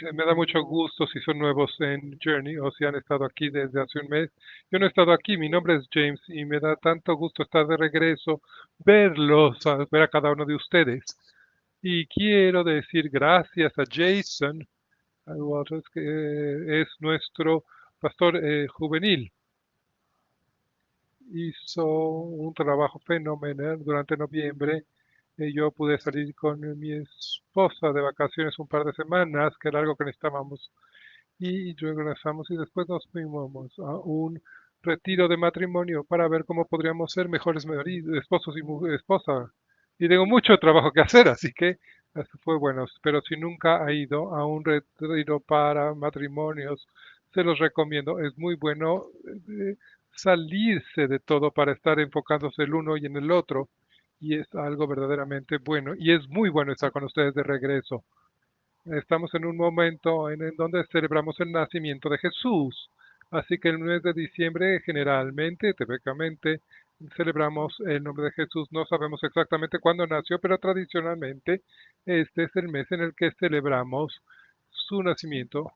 Me da mucho gusto si son nuevos en Journey o si han estado aquí desde hace un mes. Yo no he estado aquí, mi nombre es James y me da tanto gusto estar de regreso, verlos, ver a cada uno de ustedes. Y quiero decir gracias a Jason Waters, que es nuestro pastor juvenil. Hizo un trabajo fenomenal durante noviembre. Yo pude salir con mi esposa de vacaciones un par de semanas, que era algo que necesitábamos y regresamos y después nos fuimos a un retiro de matrimonio para ver cómo podríamos ser mejores maridos, esposos y esposa. Y tengo mucho trabajo que hacer, así que eso fue bueno. Pero si nunca ha ido a un retiro para matrimonios, se los recomiendo. Es muy bueno salirse de todo para estar enfocados el uno y en el otro. Y es algo verdaderamente bueno. Y es muy bueno estar con ustedes de regreso. Estamos en un momento en donde celebramos el nacimiento de Jesús. Así que el mes de diciembre generalmente, típicamente, celebramos el nombre de Jesús. No sabemos exactamente cuándo nació, pero tradicionalmente este es el mes en el que celebramos su nacimiento.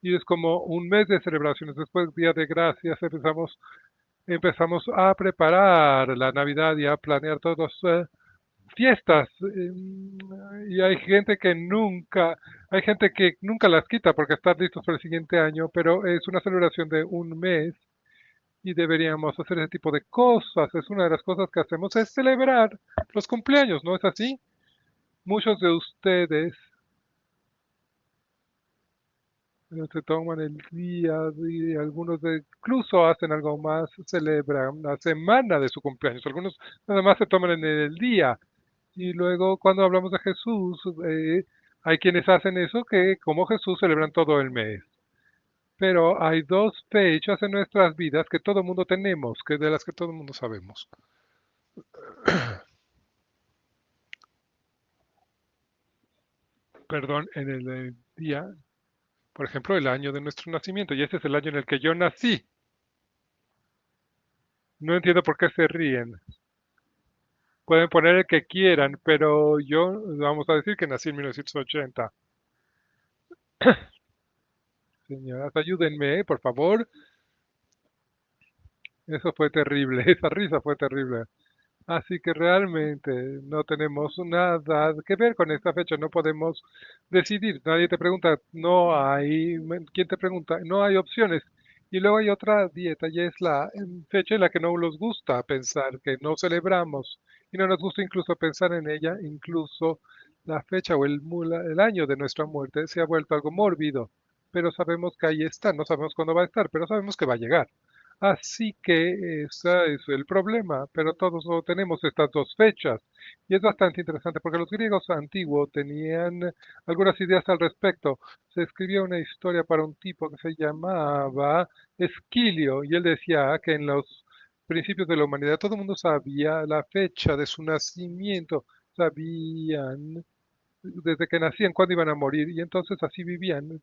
Y es como un mes de celebraciones. Después, Día de Gracias, empezamos a preparar la Navidad y a planear todos fiestas y hay gente que nunca las quita porque están listos para el siguiente año, pero es una celebración de un mes y deberíamos hacer ese tipo de cosas. Es una de las cosas que hacemos, es celebrar los cumpleaños, ¿no es así? Muchos de ustedes se toman el día y algunos incluso hacen algo más, celebran la semana de su cumpleaños. Algunos nada más se toman en el día. Y luego cuando hablamos de Jesús, hay quienes hacen eso que como Jesús celebran todo el mes. Pero hay dos fechas en nuestras vidas que todo el mundo tenemos, que de las que todo el mundo sabemos. Perdón, en el día, por ejemplo, el año de nuestro nacimiento. Y ese es el año en el que yo nací. No entiendo por qué se ríen. Pueden poner el que quieran, pero yo vamos a decir que nací en 1980. Señoras, ayúdenme, por favor. Eso fue terrible, esa risa fue terrible. Así que realmente no tenemos nada que ver con esta fecha, no podemos decidir. Nadie te pregunta, no hay, ¿quién te pregunta? No hay opciones. Y luego hay otra dieta y es la fecha en la que no nos gusta pensar, que no celebramos y no nos gusta incluso pensar en ella, incluso la fecha o el año de nuestra muerte se ha vuelto algo mórbido, pero sabemos que ahí está, no sabemos cuándo va a estar, pero sabemos que va a llegar. Así que ese es el problema, pero todos lo tenemos estas dos fechas. Y es bastante interesante porque los griegos antiguos tenían algunas ideas al respecto. Se escribió una historia para un tipo que se llamaba Esquilio y él decía que en los principios de la humanidad todo el mundo sabía la fecha de su nacimiento, sabían desde que nacían cuándo iban a morir y entonces así vivían.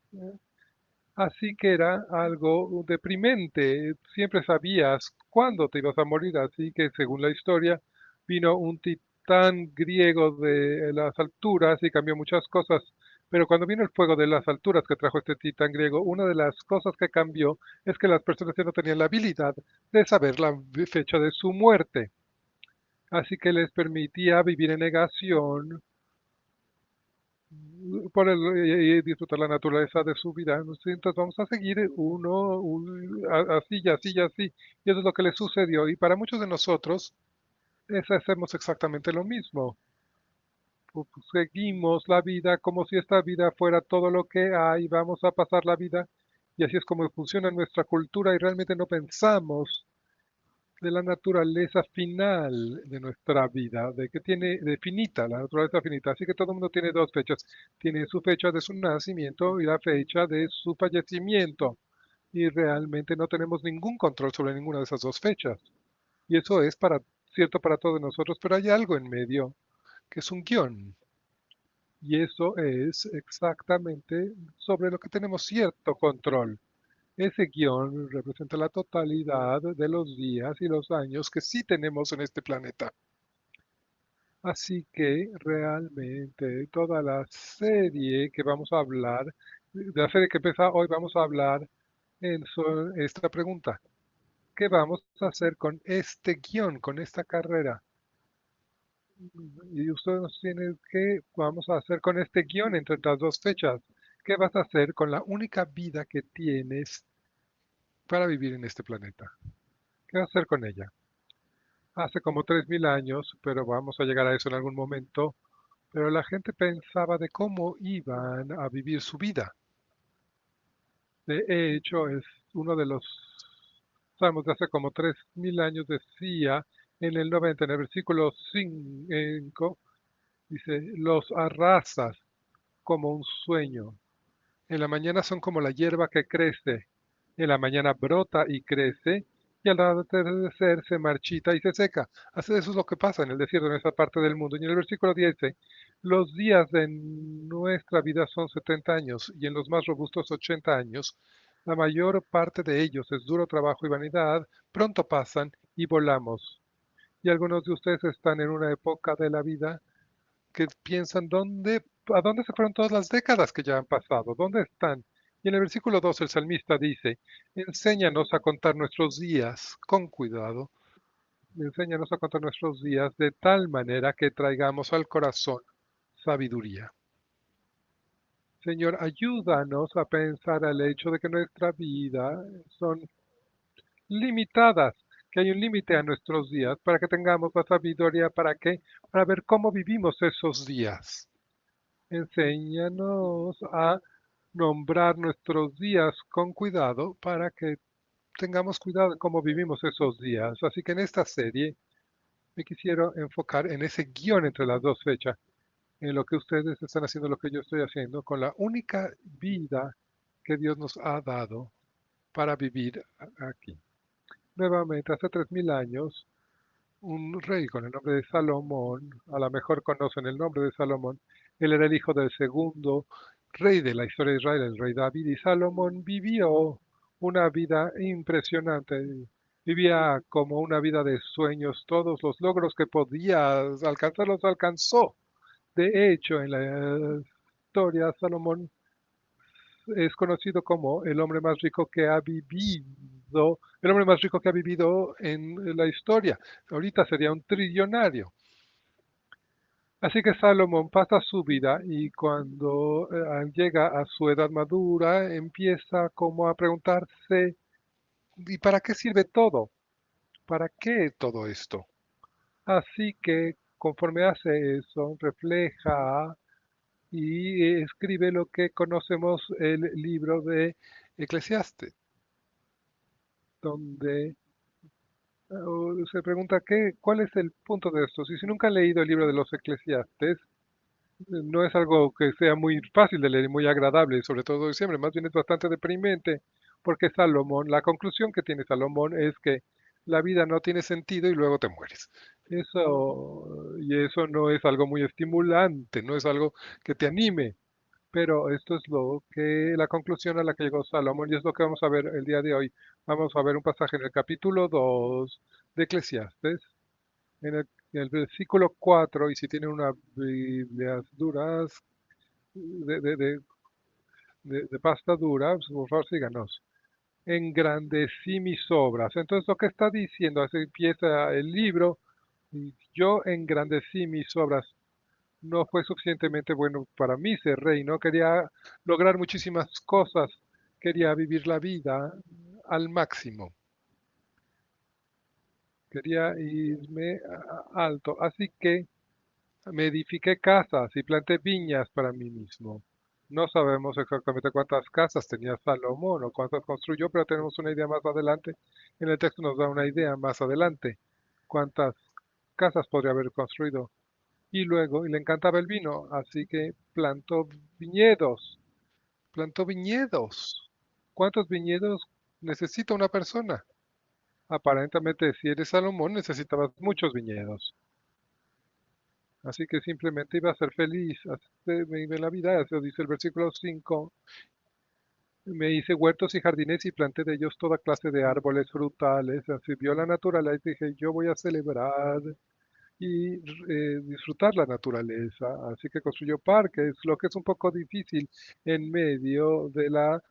Así que era algo deprimente. Siempre sabías cuándo te ibas a morir. Así que, según la historia, vino un titán griego de las alturas y cambió muchas cosas. Pero cuando vino el fuego de las alturas que trajo este titán griego, una de las cosas que cambió es que las personas ya no tenían la habilidad de saber la fecha de su muerte. Así que les permitía vivir en negación y disfrutar la naturaleza de su vida. Entonces vamos a seguir así y así y así. Y eso es lo que le sucedió. Y para muchos de nosotros hacemos exactamente lo mismo. Seguimos la vida como si esta vida fuera todo lo que hay. Vamos a pasar la vida. Y así es como funciona nuestra cultura y realmente no pensamos de la naturaleza final de nuestra vida, de que tiene de finita, la naturaleza finita. Así que todo el mundo tiene dos fechas. Tiene su fecha de su nacimiento y la fecha de su fallecimiento. Y realmente no tenemos ningún control sobre ninguna de esas dos fechas. Y eso es cierto para todos nosotros, pero hay algo en medio que es un guión. Y eso es exactamente sobre lo que tenemos cierto control. Ese guión representa la totalidad de los días y los años que sí tenemos en este planeta. Así que realmente toda la serie que vamos a hablar, de la serie que empieza hoy, vamos a hablar esta pregunta. ¿Qué vamos a hacer con este guión, con esta carrera? Y usted nos tiene que vamos a hacer con este guión entre estas dos fechas. ¿Qué vas a hacer con la única vida que tienes para vivir en este planeta? ¿Qué vas a hacer con ella? Hace como 3000 años, pero vamos a llegar a eso en algún momento, pero la gente pensaba de cómo iban a vivir su vida. De hecho, es uno de los salmos de hace como 3000 años decía en el 90, en el versículo 5, dice, los arrasas como un sueño. En la mañana son como la hierba que crece. En la mañana brota y crece, y al atardecer se marchita y se seca. Así eso es lo que pasa en el desierto, en esa parte del mundo. Y en el versículo 10 dice, los días de nuestra vida son 70 años, y en los más robustos 80 años. La mayor parte de ellos es duro trabajo y vanidad, pronto pasan y volamos. Y algunos de ustedes están en una época de la vida que piensan a dónde se fueron todas las décadas que ya han pasado, dónde están. Y en el versículo 2 el salmista dice, enséñanos a contar nuestros días con cuidado, enséñanos a contar nuestros días de tal manera que traigamos al corazón sabiduría. Señor, ayúdanos a pensar al hecho de que nuestra vida son limitadas, que hay un límite a nuestros días para que tengamos la sabiduría para qué, para ver cómo vivimos esos días. Enséñanos a nombrar nuestros días con cuidado para que tengamos cuidado de cómo vivimos esos días. Así que en esta serie me quisiera enfocar en ese guión entre las dos fechas, en lo que ustedes están haciendo, lo que yo estoy haciendo, con la única vida que Dios nos ha dado para vivir aquí. Nuevamente, hace 3000 años, un rey con el nombre de Salomón, a lo mejor conocen el nombre de Salomón, él era el hijo del segundo rey de la historia de Israel, el rey David, y Salomón vivió una vida impresionante, vivía como una vida de sueños, todos los logros que podía alcanzar los alcanzó. De hecho, en la historia, Salomón es conocido como el hombre más rico que ha vivido, el hombre más rico que ha vivido en la historia. Ahorita sería un trillonario. Así que Salomón pasa su vida y cuando llega a su edad madura empieza como a preguntarse, ¿y para qué sirve todo? ¿Para qué todo esto? Así que conforme hace eso, refleja y escribe lo que conocemos el libro de Eclesiastes, donde se pregunta cuál es el punto de esto. Si nunca han leído el libro de los Eclesiastes, no es algo que sea muy fácil de leer y muy agradable, sobre todo en diciembre, más bien es bastante deprimente, porque Salomón, la conclusión que tiene Salomón es que la vida no tiene sentido y luego te mueres. Y eso no es algo muy estimulante, no es algo que te anime. Pero esto es la conclusión a la que llegó Salomón y es lo que vamos a ver el día de hoy. Vamos a ver un pasaje en el capítulo 2 de Eclesiastes, en el versículo 4 y si tienen una Biblias duras, de, de, de, de pasta dura, pues, por favor síganos. Engrandecí mis obras. Entonces lo que está diciendo, así empieza el libro, y yo engrandecí mis obras. No fue suficientemente bueno para mí ser rey, no quería lograr muchísimas cosas, quería vivir la vida al máximo, quería irme alto, así que me edifiqué casas y planté viñas para mí mismo. No sabemos exactamente cuántas casas tenía Salomón o cuántas construyó, pero tenemos una idea más adelante. En el texto nos da una idea más adelante cuántas casas podría haber construido. Y le encantaba el vino, así que viñedos, plantó viñedos. ¿Cuántos viñedos necesita una persona? Aparentemente, si eres Salomón, necesitabas muchos viñedos. Así que simplemente iba a ser feliz, vive la vida, eso dice el versículo 5. Me hice huertos y jardines y planté de ellos toda clase de árboles frutales. Así vio la naturaleza y dije, yo voy a celebrar y disfrutar la naturaleza. Así que construyó parques, lo que es un poco difícil en medio de la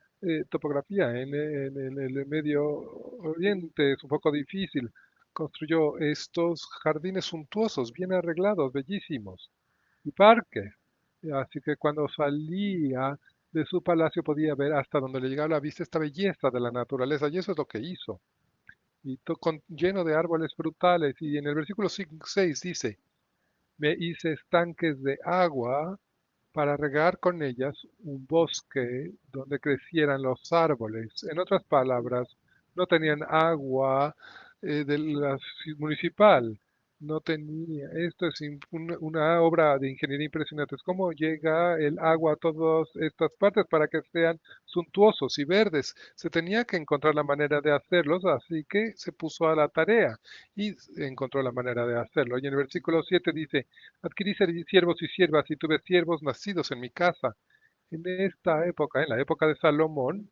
topografía. En el Medio Oriente es un poco difícil. Construyó estos jardines suntuosos, bien arreglados, bellísimos, y parques. Así que cuando salía de su palacio podía ver hasta donde le llegaba la vista esta belleza de la naturaleza, y eso es lo que hizo. Y lleno de árboles frutales. Y en el versículo 6 dice, me hice estanques de agua para regar con ellas un bosque donde crecieran los árboles. En otras palabras, no tenían agua de la municipal, no tenía. Esto es una obra de ingeniería impresionante. Es cómo llega el agua a todas estas partes para que sean suntuosos y verdes. Se tenía que encontrar la manera de hacerlos, así que se puso a la tarea y encontró la manera de hacerlo. Y en el versículo 7 dice, adquirí siervos y siervas y tuve siervos nacidos en mi casa. En esta época, en la época de Salomón,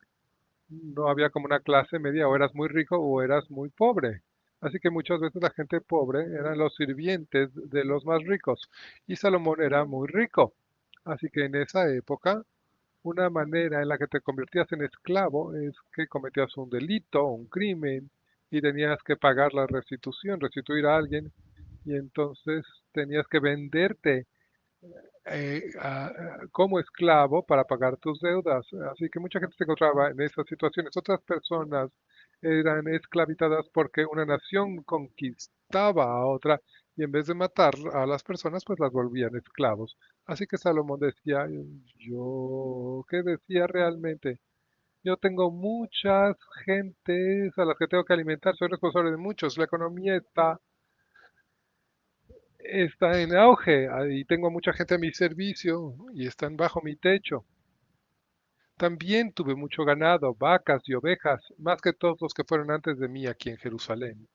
no había como una clase media, o eras muy rico o eras muy pobre. Así que muchas veces la gente pobre eran los sirvientes de los más ricos. Y Salomón era muy rico. Así que en esa época, una manera en la que te convertías en esclavo es que cometías un delito, un crimen, y tenías que pagar la restitución, restituir a alguien, y entonces tenías que venderte como esclavo para pagar tus deudas. Así que mucha gente se encontraba en esas situaciones. Otras personas eran esclavizadas porque una nación conquistaba a otra y en vez de matar a las personas, pues las volvían esclavos. Así que Salomón decía, yo, ¿qué decía realmente? Yo tengo muchas gentes a las que tengo que alimentar, soy responsable de muchos. La economía está en auge y tengo mucha gente a mi servicio y están bajo mi techo. También tuve mucho ganado, vacas y ovejas, más que todos los que fueron antes de mí aquí en Jerusalén.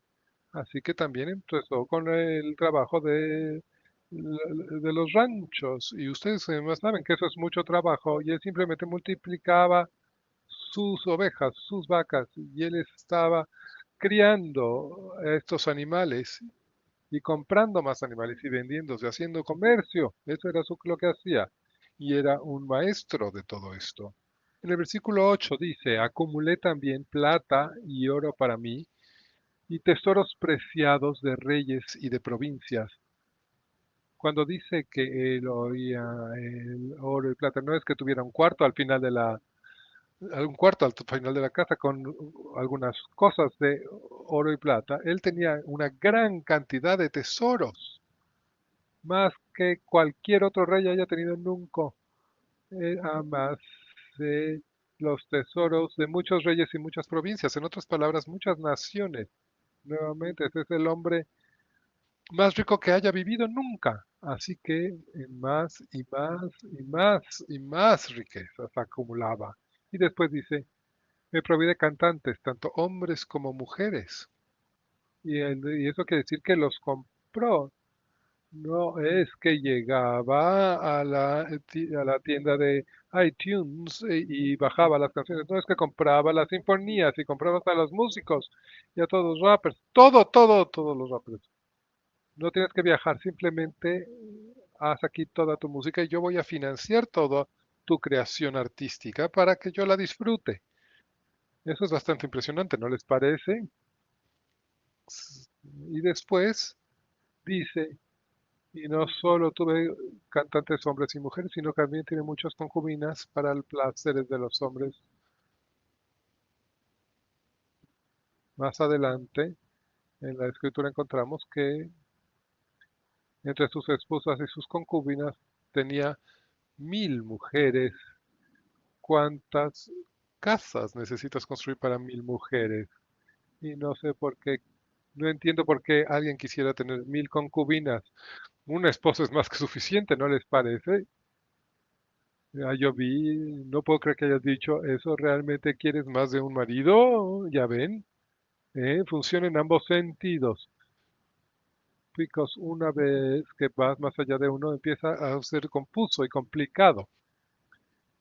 Así que también empezó con el trabajo de los ranchos. Y ustedes además saben que eso es mucho trabajo y él simplemente multiplicaba sus ovejas, sus vacas, y él estaba criando estos animales y comprando más animales y vendiéndose, haciendo comercio. Eso era lo que hacía. Y era un maestro de todo esto. En el versículo 8 dice, acumulé también plata y oro para mí y tesoros preciados de reyes y de provincias. Cuando dice que él oía el oro y plata, no es que tuviera un cuarto al final de la casa con algunas cosas de oro y plata. Él tenía una gran cantidad de tesoros más que cualquier otro rey haya tenido nunca. Además de los tesoros de muchos reyes y muchas provincias, en otras palabras, muchas naciones. Nuevamente, ese es el hombre más rico que haya vivido nunca. Así que más y más y más y más riquezas acumulaba. Y después dice, me proví de cantantes, tanto hombres como mujeres. Y eso quiere decir que los compró. No es que llegaba a la tienda de iTunes y bajaba las canciones, no es que compraba las sinfonías y compraba hasta los músicos y a todos los rappers, todos los rappers. No tienes que viajar, simplemente haz aquí toda tu música y yo voy a financiar toda tu creación artística para que yo la disfrute. Eso es bastante impresionante, ¿no les parece? Y después dice, y no solo tuve cantantes hombres y mujeres, sino que también tiene muchas concubinas para el placeres de los hombres. Más adelante en la escritura encontramos que entre sus esposas y sus concubinas tenía 1000 mujeres. ¿Cuántas casas necesitas construir para 1000 mujeres? Y no sé por qué, no entiendo por qué alguien quisiera tener 1000 concubinas. Una esposa es más que suficiente, ¿no les parece? Yo vi, no puedo creer que hayas dicho eso. ¿Realmente quieres más de un marido? Ya ven, funciona en ambos sentidos. Because una vez que vas más allá de uno, empieza a ser confuso y complicado.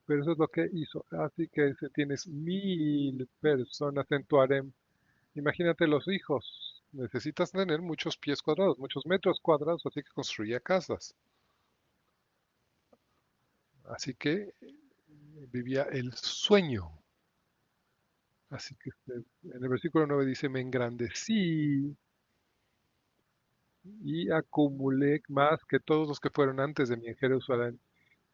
Pero eso es lo que hizo. Así que si tienes 1000 personas en tu harem, imagínate los hijos. necesitas tener muchos pies cuadrados, muchos metros cuadrados, así que construía casas. Así que vivía el sueño. Así que en el versículo 9 dice, me engrandecí y acumulé más que todos los que fueron antes de mí en Jerusalén.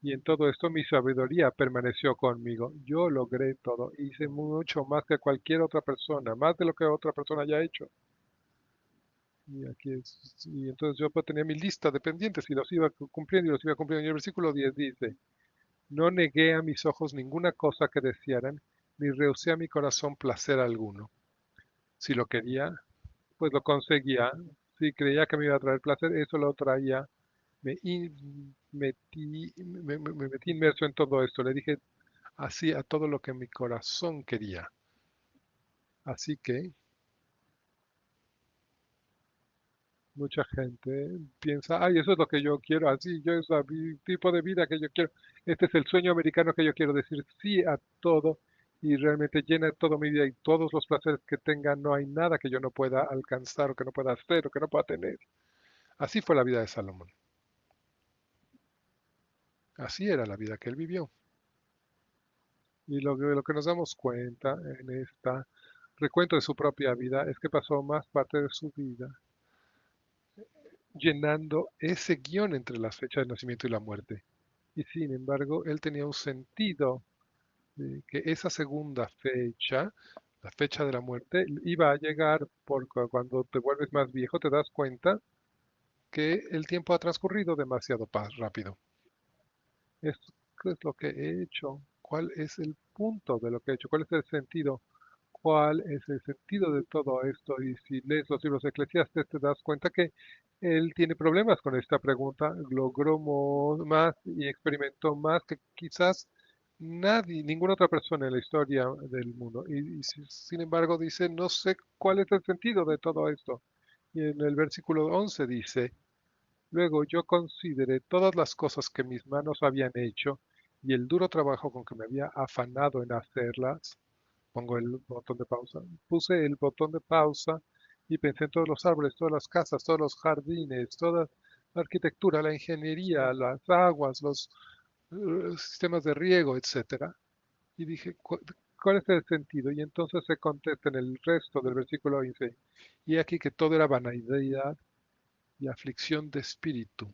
Y en todo esto mi sabiduría permaneció conmigo. Yo logré todo. Hice mucho más que cualquier otra persona, más de lo que otra persona haya hecho. Y entonces yo pues, tenía mi lista de pendientes y los iba cumpliendo y los iba cumpliendo. Y el versículo 10 dice, no negué a mis ojos ninguna cosa que desearan, ni rehusé a mi corazón placer alguno. Si lo quería, pues lo conseguía. Si creía que me iba a traer placer, eso lo traía. Me metí inmerso en todo esto. Le dije así a todo lo que mi corazón quería. Así que mucha gente piensa, ay, eso es lo que yo quiero, así, yo es el tipo de vida que yo quiero. Este es el sueño americano que yo quiero decir sí a todo y realmente llena toda mi vida y todos los placeres que tenga, no hay nada que yo no pueda alcanzar o que no pueda hacer o que no pueda tener. Así fue la vida de Salomón. Así era la vida que él vivió. Y lo que nos damos cuenta en este recuento de su propia vida es que pasó más parte de su vida llenando ese guión entre las fechas de nacimiento y la muerte. Y sin embargo, él tenía un sentido de que esa segunda fecha, la fecha de la muerte, iba a llegar porque cuando te vuelves más viejo te das cuenta que el tiempo ha transcurrido demasiado rápido. ¿Qué es lo que he hecho? ¿Cuál es el punto de lo que he hecho? ¿Cuál es el sentido? ¿Cuál es el sentido de todo esto? Y si lees los libros de Eclesiastes te das cuenta que él tiene problemas con esta pregunta, logró más y experimentó más que quizás nadie, ninguna otra persona en la historia del mundo. Sin embargo dice, no sé cuál es el sentido de todo esto. Y en el versículo 11 dice, luego yo consideré todas las cosas que mis manos habían hecho y el duro trabajo con que me había afanado en hacerlas. Pongo el botón de pausa. Puse el botón de pausa y pensé en todos los árboles, todas las casas, todos los jardines, toda la arquitectura, la ingeniería, las aguas, los sistemas de riego, etcétera. Y dije, ¿cuál es el sentido? Y entonces se contesta en el resto del versículo 11. Y aquí que todo era vanidad y aflicción de espíritu.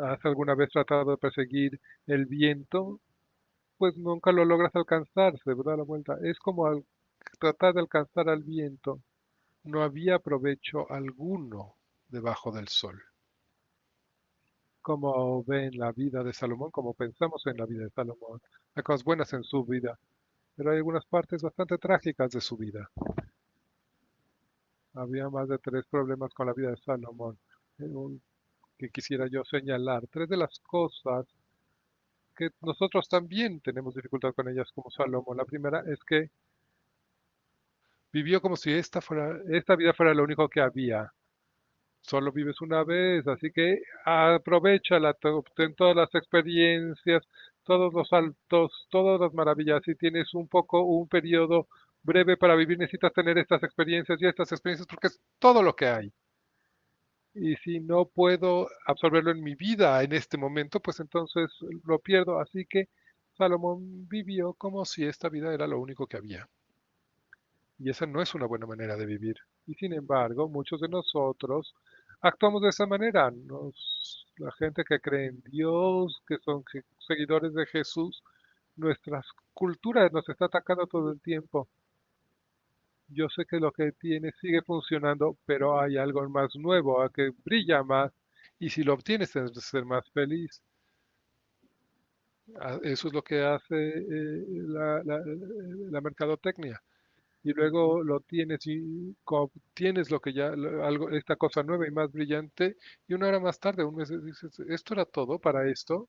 ¿Has alguna vez tratado de perseguir el viento? Pues nunca lo logras alcanzar, se da la vuelta. Es como tratar de alcanzar al viento. No había provecho alguno debajo del sol. Como ven la vida de Salomón, como pensamos en la vida de Salomón. Hay cosas buenas en su vida, pero hay algunas partes bastante trágicas de su vida. Había más de tres problemas con la vida de Salomón que quisiera yo señalar. Tres de las cosas que nosotros también tenemos dificultad con ellas como Salomón. La primera es que vivió como si esta vida fuera lo único que había. Solo vives una vez, así que aprovechala, ten todas las experiencias, todos los saltos, todas las maravillas. Si tienes un periodo breve para vivir, necesitas tener estas experiencias y estas experiencias porque es todo lo que hay. Y si no puedo absorberlo en mi vida en este momento, pues entonces lo pierdo. Así que Salomón vivió como si esta vida era lo único que había. Y esa no es una buena manera de vivir. Y sin embargo, muchos de nosotros actuamos de esa manera. La gente que cree en Dios, que son seguidores de Jesús, nuestras culturas nos está atacando todo el tiempo. Yo sé que lo que tiene sigue funcionando, pero hay algo más nuevo, que brilla más. Y si lo obtienes, tienes que ser más feliz. Eso es lo que hace la mercadotecnia y luego lo tienes y obtienes lo que algo, esta cosa nueva y más brillante, y una hora más tarde, un mes, dices, ¿esto era todo para esto?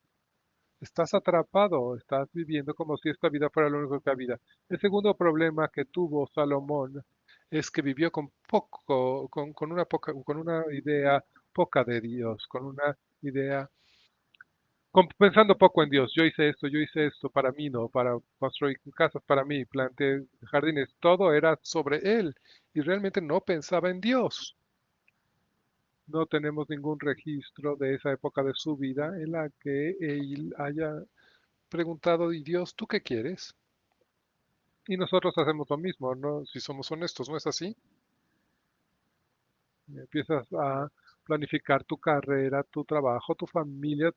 Estás atrapado, estás viviendo como si esta vida fuera lo único que había. El segundo problema que tuvo Salomón es que vivió con poco, con una idea poca de Dios, con una idea Pensando poco en Dios. Yo hice esto para mí, no, para construir casas para mí, planté jardines, todo era sobre él y realmente no pensaba en Dios. no tenemos ningún registro de esa época de su vida en la que él haya, Preguntado, ¿y Dios, tú qué quieres? y nosotros hacemos lo mismo, ¿no? Si somos honestos, ¿no es así? Empiezas a planificar tu carrera, tu trabajo, tu familia,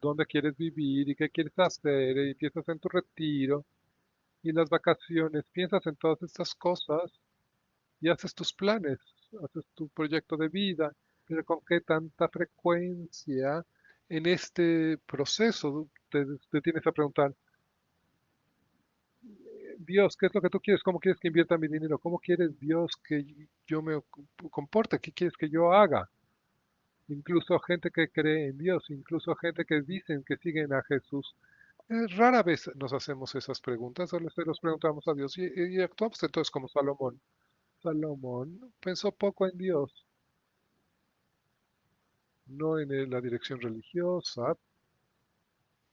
dónde quieres vivir y qué quieres hacer, y empiezas en tu retiro y las vacaciones, piensas en todas estas cosas y haces tus planes, haces tu proyecto de vida, pero con qué tanta frecuencia en este proceso te tienes a preguntar, Dios, ¿qué es lo que tú quieres? ¿Cómo quieres que invierta mi dinero? ¿Cómo quieres, Dios, que yo me comporte? ¿Qué quieres que yo haga? Incluso gente que cree en Dios, incluso gente que dicen que siguen a Jesús. Rara vez nos hacemos esas preguntas, solo se los preguntamos a Dios y actuamos entonces como Salomón. Salomón pensó poco en Dios, no en la dirección religiosa,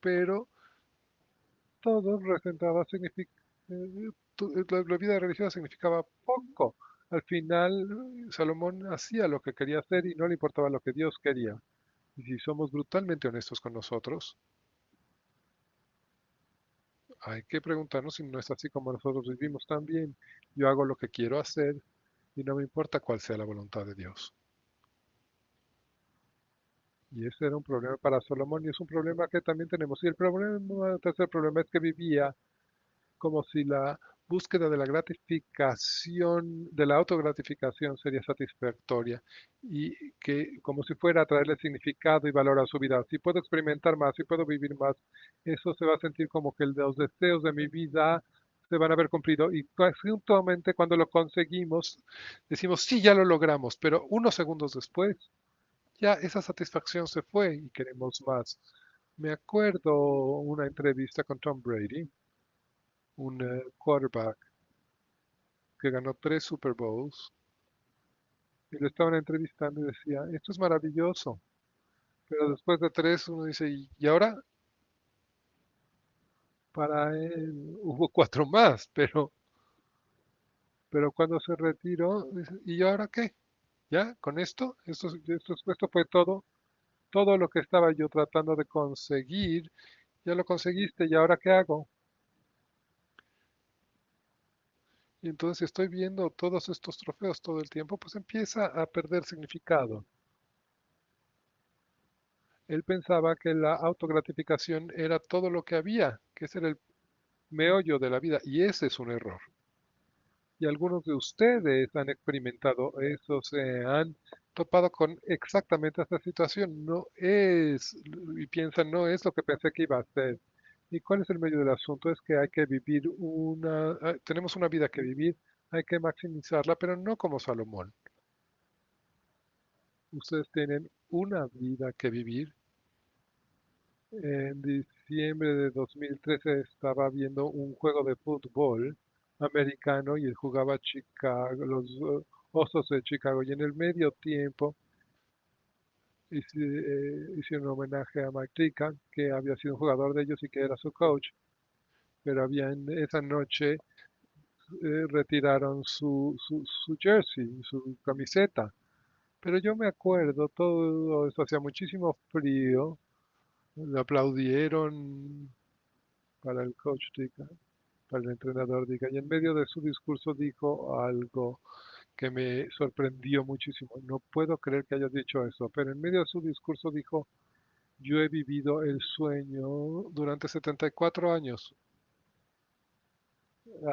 pero todo representaba, la vida religiosa significaba poco. Al final, Salomón hacía lo que quería hacer y no le importaba lo que Dios quería. Y si somos brutalmente honestos con nosotros, hay que preguntarnos si no es así como nosotros vivimos también. Yo hago lo que quiero hacer y no me importa cuál sea la voluntad de Dios. Y ese era un problema para Salomón y es un problema que también tenemos. Y el problema, el tercer problema es que vivía como si la búsqueda de la gratificación, de la autogratificación sería satisfactoria y que como si fuera a traerle significado y valor a su vida. Si puedo experimentar más, si puedo vivir más, eso se va a sentir como que los deseos de mi vida se van a ver cumplido y justamente cuando lo conseguimos, Decimos, sí, ya lo logramos, pero unos segundos después, ya esa satisfacción se fue y queremos más. me acuerdo una entrevista con Tom Brady, un quarterback que ganó 3 Super Bowls y lo estaban entrevistando y decía, esto es maravilloso, pero después de tres uno dice, ¿y ahora? Para él hubo cuatro más, pero cuando se retiró, dice, ¿y ahora qué? ¿Ya? ¿Con esto? Esto fue todo. Todo lo que estaba yo tratando de conseguir, ya lo conseguiste, ¿y ahora qué hago? Y entonces si estoy viendo todos estos trofeos todo el tiempo, pues empieza a perder significado. Él pensaba que la autogratificación era todo lo que había, que ese era el meollo de la vida, y ese es un error. Y algunos de ustedes han experimentado eso, se han topado con exactamente esta situación. No es, y piensan, no es lo que pensé que iba a ser. ¿Y cuál es el medio del asunto? Es que hay que vivir tenemos una vida que vivir, hay que maximizarla, pero no como Salomón. Ustedes tienen una vida que vivir. En diciembre de 2013 estaba viendo un juego de fútbol americano y él jugaba Chicago, los Osos de Chicago. Y en el medio tiempo hicieron un homenaje a Mike Tican, que había sido un jugador de ellos y que era su coach. Pero habían esa noche retiraron su jersey, su camiseta. Pero yo me acuerdo, todo eso hacía muchísimo frío. Le aplaudieron para el coach Tican, para el entrenador Diga, y en medio de su discurso dijo algo que me sorprendió muchísimo. No puedo creer que haya dicho eso, pero en medio de su discurso dijo, yo he vivido el sueño Durante 74 años.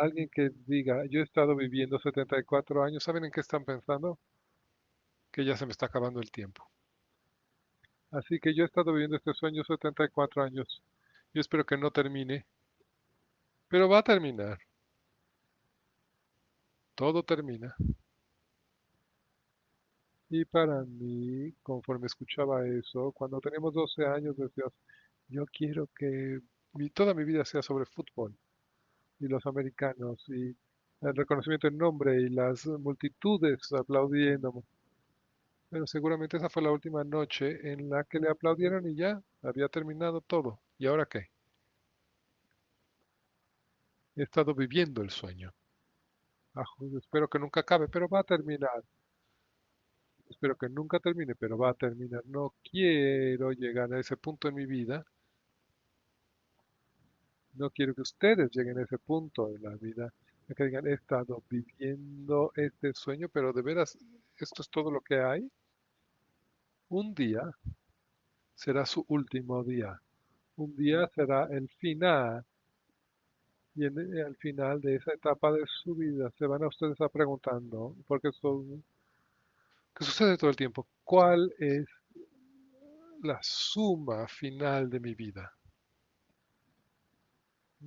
alguien que diga, yo he estado viviendo 74 años, ¿Saben en qué están pensando? Que ya se me está acabando el tiempo. así que yo he estado viviendo este sueño 74 años. Yo espero que no termine, pero va a terminar. Todo termina. Y para mí, conforme escuchaba eso, cuando teníamos 12 años, decías, yo quiero que toda mi vida sea sobre fútbol y los americanos y el reconocimiento en nombre y las multitudes aplaudiendo. Pero seguramente esa fue la última noche en la que le aplaudieron y ya había terminado todo. ¿Y ahora qué? He estado viviendo el sueño. Espero que nunca acabe, pero va a terminar. Espero que nunca termine, pero va a terminar. No quiero llegar a ese punto en mi vida. No quiero que ustedes lleguen a ese punto de la vida. En que digan, he estado viviendo este sueño, pero de veras, esto es todo lo que hay. Un día será su último día. Un día será el final. Y al final de esa etapa de su vida se van a ustedes a preguntando, porque eso que sucede todo el tiempo, ¿cuál es la suma final de mi vida?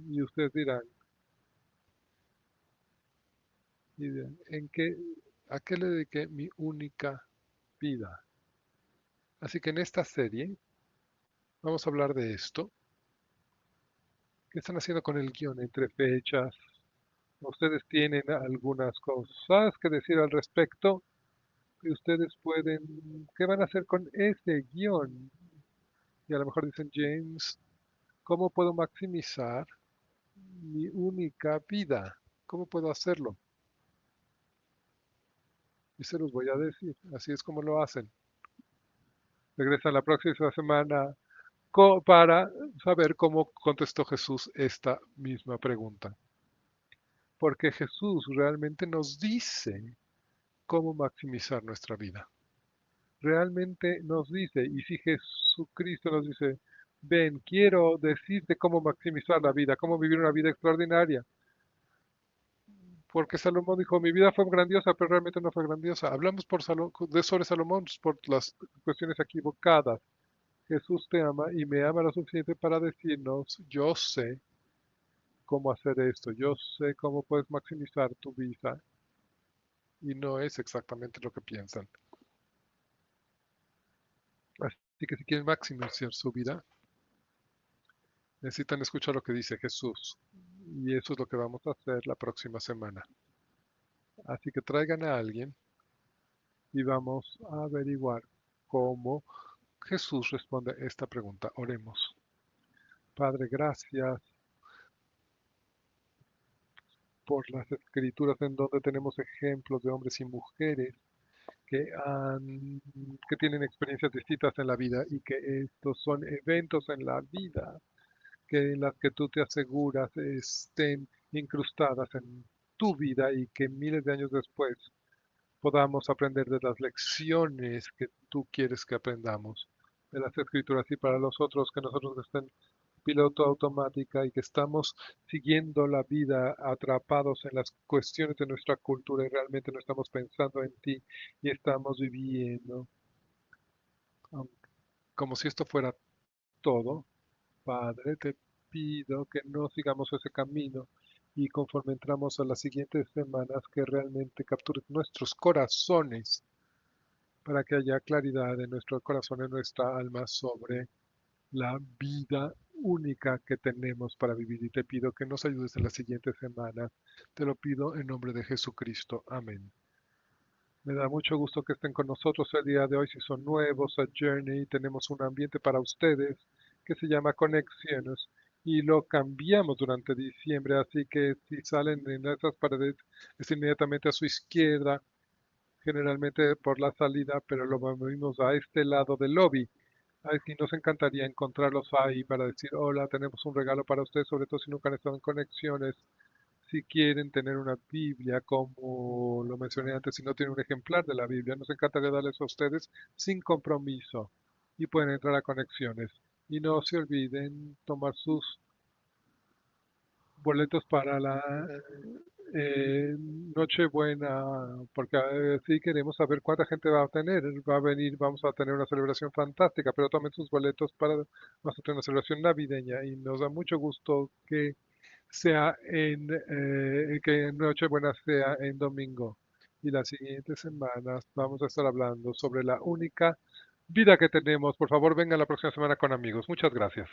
Y ustedes dirán, ¿en qué, a qué le dediqué mi única vida? Así que en esta serie vamos a hablar de esto. ¿Qué están haciendo con el guión entre fechas? ¿Ustedes tienen algunas cosas que decir al respecto? Y ustedes pueden, ¿qué van a hacer con ese guión? Y a lo mejor dicen, James, ¿cómo puedo maximizar mi única vida? ¿Cómo puedo hacerlo? Y se los voy a decir. Así es como lo hacen. Regresan la próxima semana para saber cómo contestó Jesús esta misma pregunta. Porque Jesús realmente nos dice cómo maximizar nuestra vida. Realmente nos dice, y si Jesucristo nos dice, ven, quiero decirte cómo maximizar la vida, cómo vivir una vida extraordinaria. Porque Salomón dijo, mi vida fue grandiosa, pero realmente no fue grandiosa. Hablamos sobre Salomón por las cuestiones equivocadas. Jesús te ama y me ama lo suficiente para decirnos, yo sé cómo hacer esto, yo sé cómo puedes maximizar tu vida. Y no es exactamente lo que piensan. Así que si quieren maximizar su vida, necesitan escuchar lo que dice Jesús. Y eso es lo que vamos a hacer la próxima semana. Así que traigan a alguien y vamos a averiguar cómo Jesús responde esta pregunta. Oremos. Padre, gracias por las escrituras en donde tenemos ejemplos de hombres y mujeres que tienen experiencias distintas en la vida y que estos son eventos en la vida que en las que tú te aseguras estén incrustadas en tu vida y que miles de años después podamos aprender de las lecciones que tú quieres que aprendamos de las escrituras y para los otros que nosotros estén piloto automática y que estamos siguiendo la vida atrapados en las cuestiones de nuestra cultura y realmente no estamos pensando en ti y estamos viviendo como si esto fuera todo. Padre, te pido que no sigamos ese camino y conforme entramos a las siguientes semanas que realmente captures nuestros corazones para que haya claridad en nuestro corazón, en nuestra alma sobre la vida única que tenemos para vivir. Y te pido que nos ayudes en las siguientes semanas. Te lo pido en nombre de Jesucristo. Amén. Me da mucho gusto que estén con nosotros el día de hoy. Si son nuevos a Journey, tenemos un ambiente para ustedes que se llama Conexiones y lo cambiamos durante diciembre. Así que si salen en esas paredes, es inmediatamente a su izquierda, generalmente por la salida, pero lo movimos a este lado del lobby. Así nos encantaría encontrarlos ahí para decir, hola, tenemos un regalo para ustedes, sobre todo si nunca han estado en Conexiones. Si quieren tener una Biblia, como lo mencioné antes, si no tienen un ejemplar de la Biblia, nos encantaría darles a ustedes sin compromiso y pueden entrar a Conexiones. Y no se olviden tomar sus boletos para la Nochebuena, porque sí queremos saber cuánta gente va a tener. Va a venir, vamos a tener una celebración fantástica, pero tomen sus boletos para, vamos a tener una celebración navideña y nos da mucho gusto que Nochebuena sea en domingo. Y las siguientes semanas vamos a estar hablando sobre la única vida que tenemos. Por favor, vengan la próxima semana con amigos. Muchas gracias.